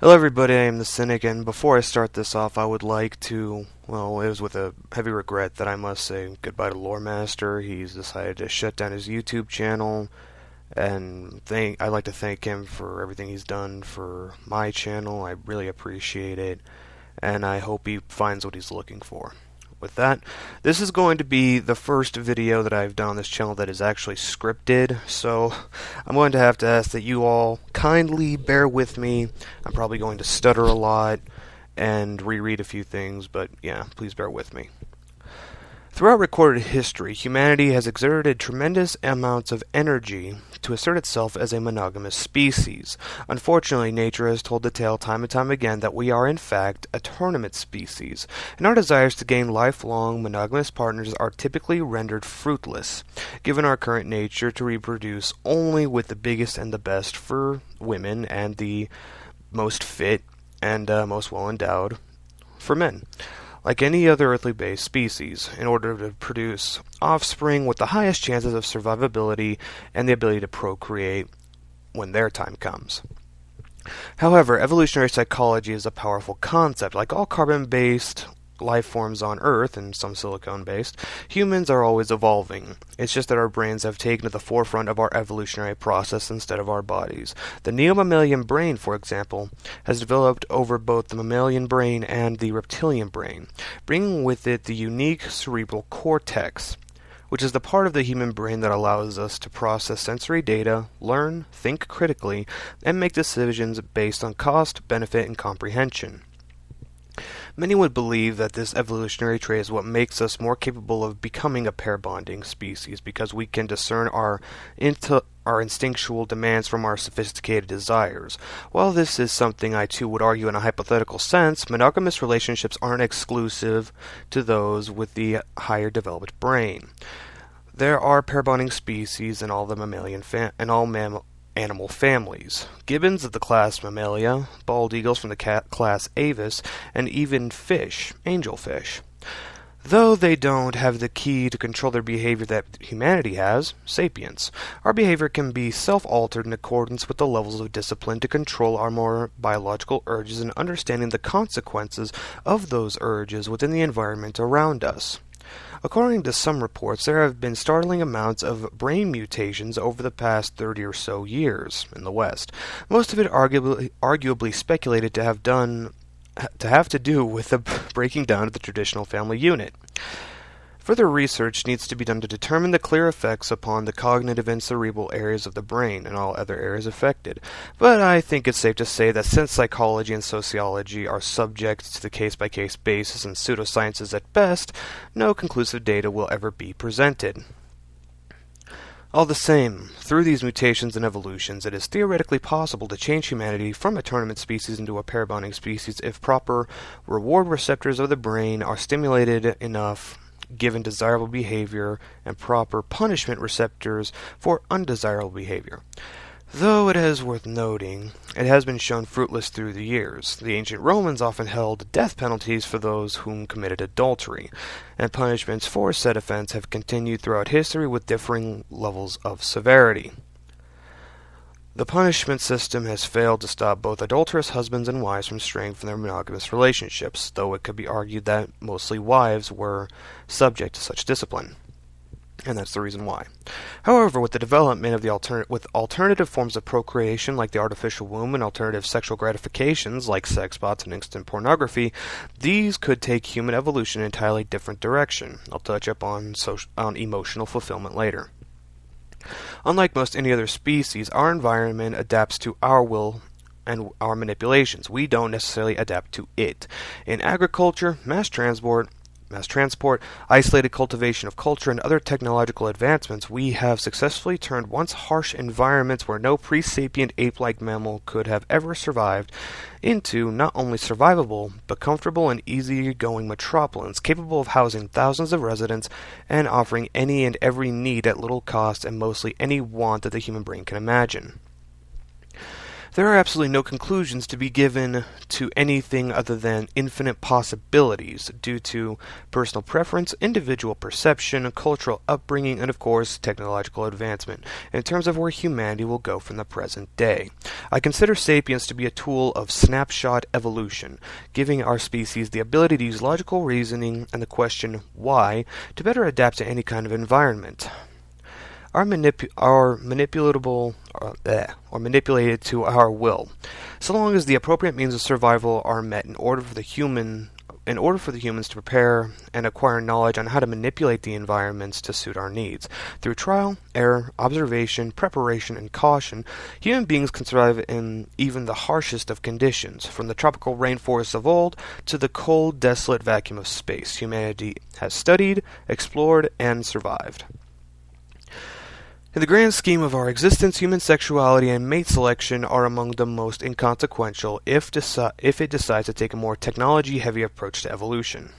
Hello everybody, I am the Cynic, and before I start this off, I would like to, it was with a heavy regret that I must say goodbye to Lore Master. He's decided to shut down his YouTube channel, and I'd like to thank him for everything he's done for my channel. I really appreciate it, and I hope he finds what he's looking for. With that, this is going to be the first video that I've done on this channel that is actually scripted, so I'm going to have to ask that you all kindly bear with me. I'm probably going to stutter a lot and reread a few things, but yeah, please bear with me. Throughout recorded history, humanity has exerted tremendous amounts of energy to assert itself as a monogamous species. Unfortunately, nature has told the tale time and time again that we are in fact a tournament species, and our desires to gain lifelong monogamous partners are typically rendered fruitless, given our current nature to reproduce only with the biggest and the best for women and the most fit and most well-endowed for men. Like any other earthly-based species, in order to produce offspring with the highest chances of survivability and the ability to procreate when their time comes. However, evolutionary psychology is a powerful concept. Like all carbon-based life forms on Earth, and some silicone-based, humans are always evolving. It's just that our brains have taken to the forefront of our evolutionary process instead of our bodies. The neo-mammalian brain, for example, has developed over both the mammalian brain and the reptilian brain, bringing with it the unique cerebral cortex, which is the part of the human brain that allows us to process sensory data, learn, think critically, and make decisions based on cost, benefit, and comprehension. Many would believe that this evolutionary trait is what makes us more capable of becoming a pair-bonding species, because we can discern our instinctual demands from our sophisticated desires. While this is something I too would argue in a hypothetical sense, monogamous relationships aren't exclusive to those with the higher developed brain. There are pair-bonding species in all the animal families. Gibbons of the class Mammalia, bald eagles from the class Avis, and even fish, angelfish. Though they don't have the key to control their behavior that humanity has, sapiens, our behavior can be self-altered in accordance with the levels of discipline to control our more biological urges and understanding the consequences of those urges within the environment around us. According to some reports, there have been startling amounts of brain mutations over the past 30 or so years in the West, most of it arguably speculated to have to do with the breaking down of the traditional family unit. Further research needs to be done to determine the clear effects upon the cognitive and cerebral areas of the brain and all other areas affected, but I think it's safe to say that since psychology and sociology are subject to the case-by-case basis and pseudosciences at best, no conclusive data will ever be presented. All the same, through these mutations and evolutions, it is theoretically possible to change humanity from a tournament species into a pair-bonding species if proper reward receptors of the brain are stimulated enough, given desirable behavior, and proper punishment receptors for undesirable behavior. Though it is worth noting, it has been shown fruitless through the years. The ancient Romans often held death penalties for those whom committed adultery, and punishments for said offense have continued throughout history with differing levels of severity. The punishment system has failed to stop both adulterous husbands and wives from straying from their monogamous relationships, though it could be argued that mostly wives were subject to such discipline. And that's the reason why. However, with the development of the alternative forms of procreation like the artificial womb and alternative sexual gratifications like sex bots and instant pornography, these could take human evolution in an entirely different direction. I'll touch up on emotional fulfillment later. Unlike most any other species, our environment adapts to our will and our manipulations. We don't necessarily adapt to it. In agriculture, mass transport, isolated cultivation of culture, and other technological advancements, we have successfully turned once harsh environments where no pre-sapient ape-like mammal could have ever survived into not only survivable, but comfortable and easy-going metropolises capable of housing thousands of residents and offering any and every need at little cost and mostly any want that the human brain can imagine. There are absolutely no conclusions to be given to anything other than infinite possibilities due to personal preference, individual perception, cultural upbringing, and of course, technological advancement, in terms of where humanity will go from the present day. I consider sapiens to be a tool of snapshot evolution, giving our species the ability to use logical reasoning and the question why to better adapt to any kind of environment. Are manipulatable or manipulated to our will, so long as the appropriate means of survival are met in order for the humans to prepare and acquire knowledge on how to manipulate the environments to suit our needs. Through trial, error, observation, preparation, and caution, human beings can survive in even the harshest of conditions. From the tropical rainforests of old to the cold, desolate vacuum of space, humanity has studied, explored, and survived. In the grand scheme of our existence, human sexuality and mate selection are among the most inconsequential if it decides to take a more technology-heavy approach to evolution.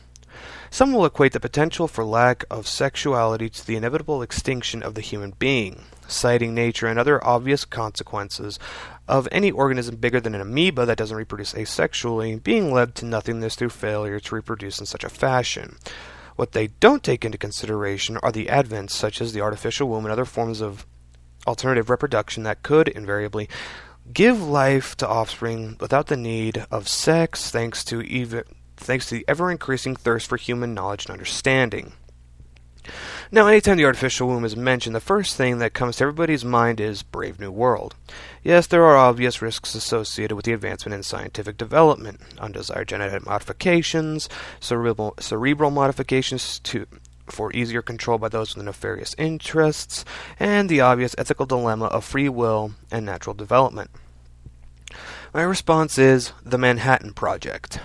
Some will equate the potential for lack of sexuality to the inevitable extinction of the human being, citing nature and other obvious consequences of any organism bigger than an amoeba that doesn't reproduce asexually being led to nothingness through failure to reproduce in such a fashion. What they don't take into consideration are the advents such as the artificial womb and other forms of alternative reproduction that could, invariably, give life to offspring without the need of sex thanks to the ever-increasing thirst for human knowledge and understanding. Now, anytime the artificial womb is mentioned, the first thing that comes to everybody's mind is Brave New World. Yes, there are obvious risks associated with the advancement in scientific development, undesired genetic modifications, cerebral modifications for easier control by those with nefarious interests, and the obvious ethical dilemma of free will and natural development. My response is the Manhattan Project,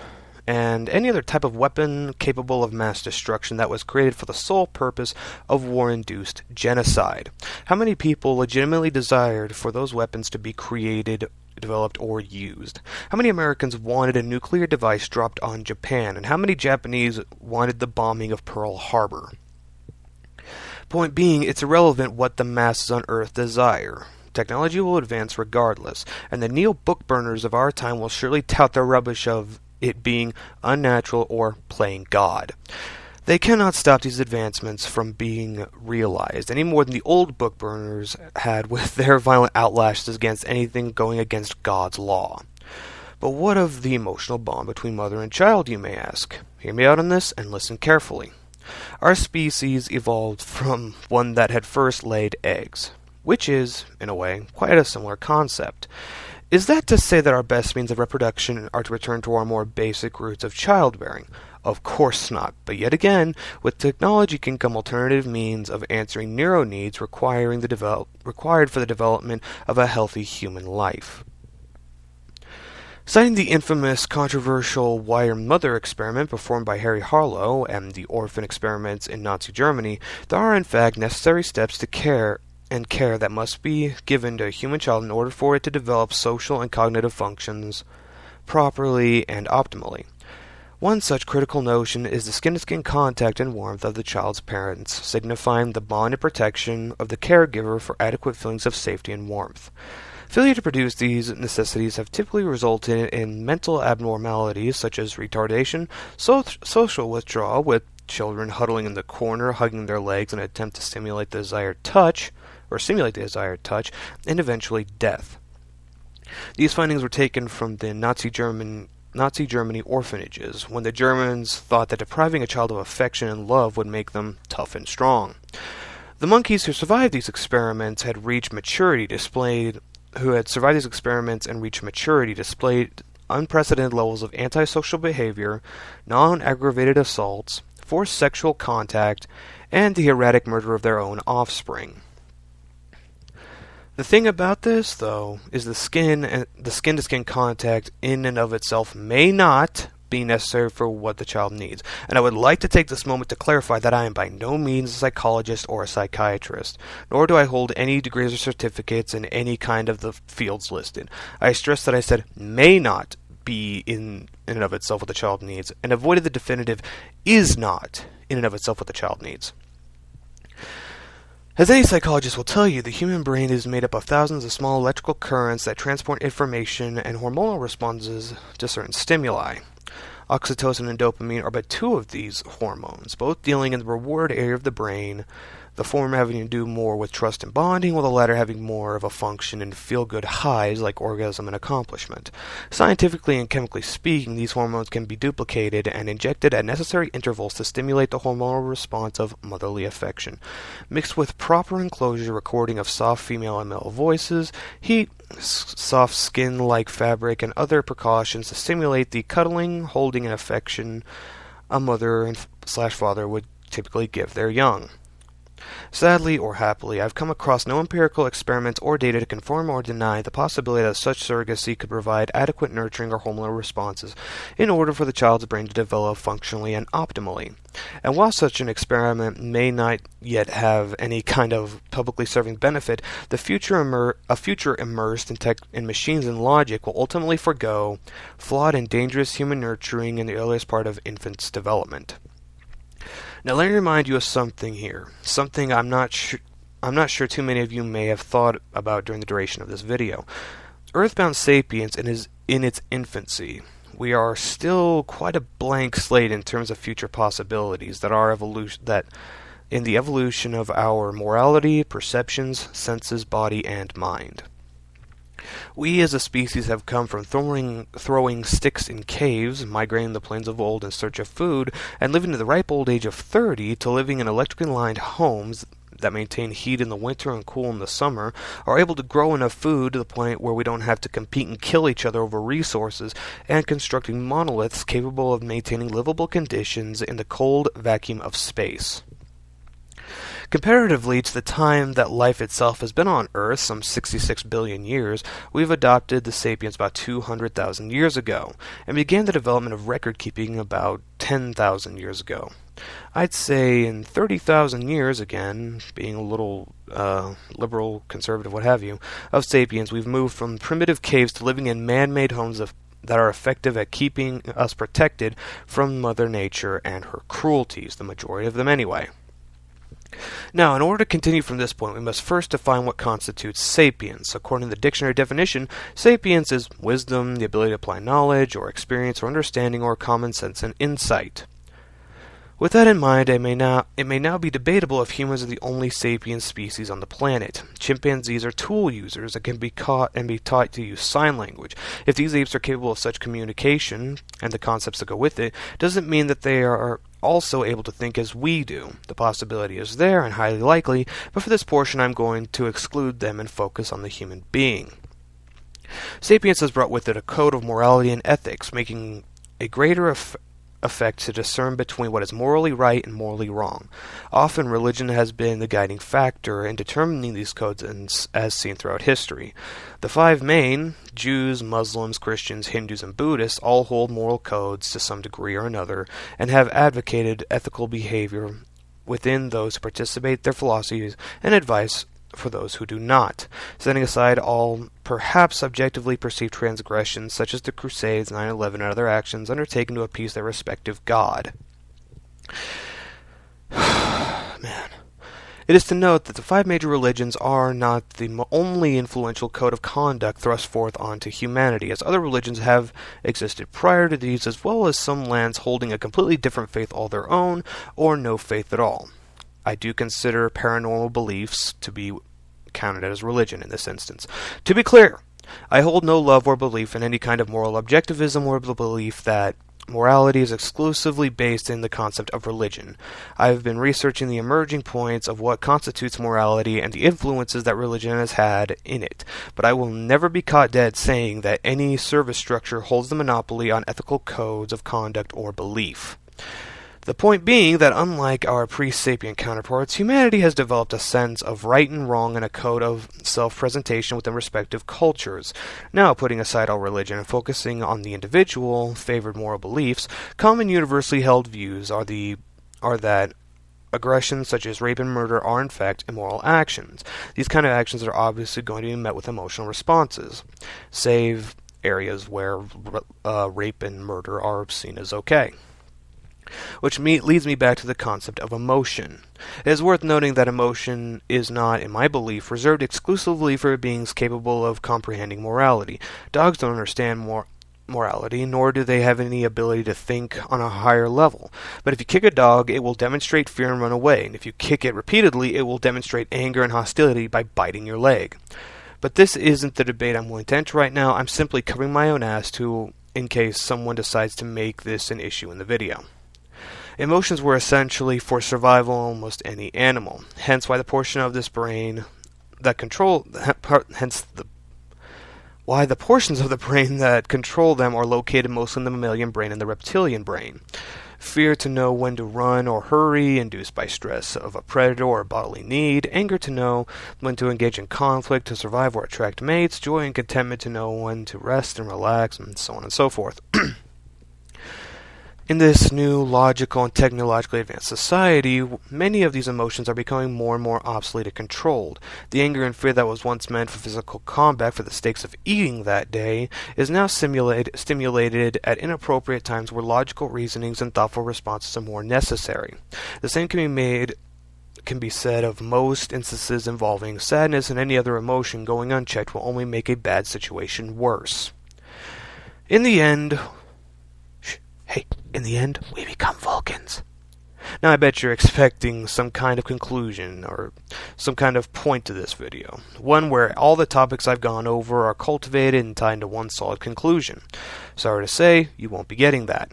and any other type of weapon capable of mass destruction that was created for the sole purpose of war-induced genocide. How many people legitimately desired for those weapons to be created, developed, or used? How many Americans wanted a nuclear device dropped on Japan, and how many Japanese wanted the bombing of Pearl Harbor? Point being, it's irrelevant what the masses on Earth desire. Technology will advance regardless, and the neo-book burners of our time will surely tout the rubbish of it being unnatural or playing God. They cannot stop these advancements from being realized, any more than the old book burners had with their violent outlashes against anything going against God's law. But what of the emotional bond between mother and child, you may ask? Hear me out on this and listen carefully. Our species evolved from one that had first laid eggs, which is, in a way, quite a similar concept. Is that to say that our best means of reproduction are to return to our more basic roots of childbearing? Of course not, but yet again, with technology can come alternative means of answering neuro needs required for the development of a healthy human life. Citing the infamous controversial wire-mother experiment performed by Harry Harlow and the orphan experiments in Nazi Germany, there are in fact necessary steps to care that must be given to a human child in order for it to develop social and cognitive functions properly and optimally. One such critical notion is the skin-to-skin contact and warmth of the child's parents, signifying the bond and protection of the caregiver for adequate feelings of safety and warmth. Failure to produce these necessities have typically resulted in mental abnormalities such as retardation, social withdrawal, with children huddling in the corner, hugging their legs in an attempt to simulate the desired touch, and eventually death. These findings were taken from the Nazi Germany orphanages, when the Germans thought that depriving a child of affection and love would make them tough and strong. The monkeys who survived these experiments and reached maturity displayed unprecedented levels of antisocial behavior, non-aggravated assaults, forced sexual contact, and the erratic murder of their own offspring. The thing about this, though, is the skin-to-skin contact in and of itself may not be necessary for what the child needs. And I would like to take this moment to clarify that I am by no means a psychologist or a psychiatrist, nor do I hold any degrees or certificates in any kind of the fields listed. I stress that I said may not be in and of itself what the child needs, and avoided the definitive is not in and of itself what the child needs. As any psychologist will tell you, the human brain is made up of thousands of small electrical currents that transport information and hormonal responses to certain stimuli. Oxytocin and dopamine are but two of these hormones, both dealing in the reward area of the brain, the former having to do more with trust and bonding, while the latter having more of a function in feel-good highs like orgasm and accomplishment. Scientifically and chemically speaking, these hormones can be duplicated and injected at necessary intervals to stimulate the hormonal response of motherly affection. Mixed with proper enclosure recording of soft female and male voices, heat, soft skin-like fabric, and other precautions to stimulate the cuddling, holding, and affection a mother and father would typically give their young. Sadly or happily, I've come across no empirical experiments or data to confirm or deny the possibility that such surrogacy could provide adequate nurturing or hormonal responses in order for the child's brain to develop functionally and optimally. And while such an experiment may not yet have any kind of publicly serving benefit, a future immersed in machines and logic will ultimately forego flawed and dangerous human nurturing in the earliest part of infant's development. Now let me remind you of something here, something I'm not sure too many of you may have thought about during the duration of this video. Earthbound sapiens is in its infancy. We are still quite a blank slate in terms of future possibilities that in the evolution of our morality, perceptions, senses, body, and mind. We as a species have come from throwing sticks in caves, migrating the plains of old in search of food, and living to the ripe old age of 30 to living in electrically lined homes that maintain heat in the winter and cool in the summer, are able to grow enough food to the point where we don't have to compete and kill each other over resources, and constructing monoliths capable of maintaining livable conditions in the cold vacuum of space. Comparatively to the time that life itself has been on Earth, some 66 billion years, we've adopted the sapiens about 200,000 years ago, and began the development of record-keeping about 10,000 years ago. I'd say in 30,000 years, again, being a little liberal, conservative, what have you, of sapiens, we've moved from primitive caves to living in man-made homes that are effective at keeping us protected from Mother Nature and her cruelties, the majority of them anyway. Now, in order to continue from this point, we must first define what constitutes sapience. According to the dictionary definition, sapience is wisdom, the ability to apply knowledge, or experience, or understanding, or common sense and insight. With that in mind, it may now be debatable if humans are the only sapient species on the planet. Chimpanzees are tool users that can be caught and be taught to use sign language. If these apes are capable of such communication, and the concepts that go with it, doesn't mean that they are also able to think as we do. The possibility is there and highly likely, but for this portion I'm going to exclude them and focus on the human being. Sapience has brought with it a code of morality and ethics, making a greater effect to discern between what is morally right and morally wrong. Often religion has been the guiding factor in determining these codes as seen throughout history. The five main, Jews, Muslims, Christians, Hindus, and Buddhists, all hold moral codes to some degree or another, and have advocated ethical behavior within those who participate, their philosophies and advice for those who do not, setting aside all perhaps objectively perceived transgressions such as the Crusades, 9/11, and other actions undertaken to appease their respective God. Man. It is to note that the five major religions are not the only influential code of conduct thrust forth onto humanity, as other religions have existed prior to these, as well as some lands holding a completely different faith all their own, or no faith at all. I do consider paranormal beliefs to be counted as religion in this instance. To be clear, I hold no love or belief in any kind of moral objectivism or the belief that morality is exclusively based in the concept of religion. I have been researching the emerging points of what constitutes morality and the influences that religion has had in it, but I will never be caught dead saying that any service structure holds the monopoly on ethical codes of conduct or belief. The point being that unlike our pre-sapient counterparts, humanity has developed a sense of right and wrong and a code of self-presentation within respective cultures. Now, putting aside all religion and focusing on the individual, favored moral beliefs, common universally held views are that aggressions such as rape and murder are in fact immoral actions. These kind of actions are obviously going to be met with emotional responses, save areas where rape and murder are seen as okay. Which leads me back to the concept of emotion. It is worth noting that emotion is not, in my belief, reserved exclusively for beings capable of comprehending morality. Dogs don't understand morality, nor do they have any ability to think on a higher level. But if you kick a dog, it will demonstrate fear and run away, and if you kick it repeatedly, it will demonstrate anger and hostility by biting your leg. But this isn't the debate I'm willing to enter right now. I'm simply covering my own ass in case someone decides to make this an issue in the video. Emotions were essentially for survival in almost any animal, hence why the portion of this brain that why the portions of the brain that control them are located mostly in the mammalian brain and the reptilian brain. Fear to know when to run or hurry, induced by stress of a predator or bodily need, anger to know when to engage in conflict to survive or attract mates, joy and contentment to know when to rest and relax, and so on and so forth. In this new logical and technologically advanced society, many of these emotions are becoming more and more obsolete and controlled. The anger and fear that was once meant for physical combat for the stakes of eating that day is now stimulated at inappropriate times where logical reasonings and thoughtful responses are more necessary. The same can be said of most instances involving sadness, and any other emotion going unchecked will only make a bad situation worse. In the end, we become Vulcans. Now I bet you're expecting some kind of conclusion or some kind of point to this video. One where all the topics I've gone over are cultivated and tied into one solid conclusion. Sorry to say, you won't be getting that.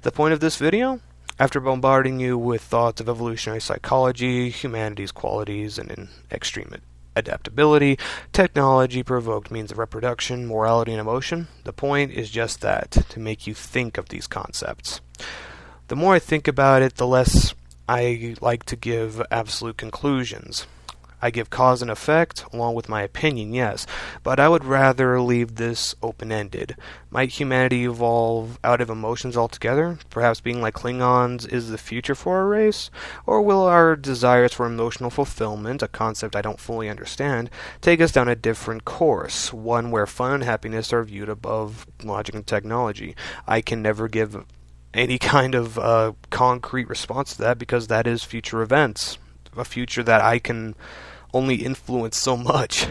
The point of this video? After bombarding you with thoughts of evolutionary psychology, humanity's qualities, and in extreme adaptability, technology-provoked means of reproduction, morality, and emotion, the point is just that, to make you think of these concepts. The more I think about it, the less I like to give absolute conclusions. I give cause and effect, along with my opinion, yes, but I would rather leave this open-ended. Might humanity evolve out of emotions altogether, perhaps being like Klingons is the future for our race? Or will our desires for emotional fulfillment, a concept I don't fully understand, take us down a different course, one where fun and happiness are viewed above logic and technology? I can never give any kind of concrete response to that because that is future events, a future that I can only influence so much.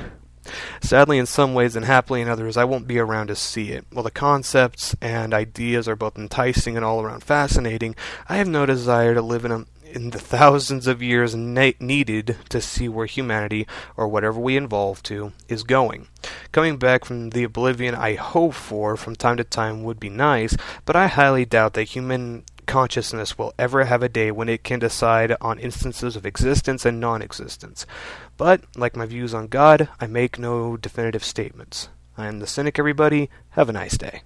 Sadly in some ways and happily in others, I won't be around to see it. While the concepts and ideas are both enticing and all around fascinating, I have no desire to live in the thousands of years needed to see where humanity, or whatever we evolve to, is going. Coming back from the oblivion I hope for from time to time would be nice, but I highly doubt that human consciousness will ever have a day when it can decide on instances of existence and non-existence. But, like my views on God, I make no definitive statements. I am the Cynic, everybody. Have a nice day.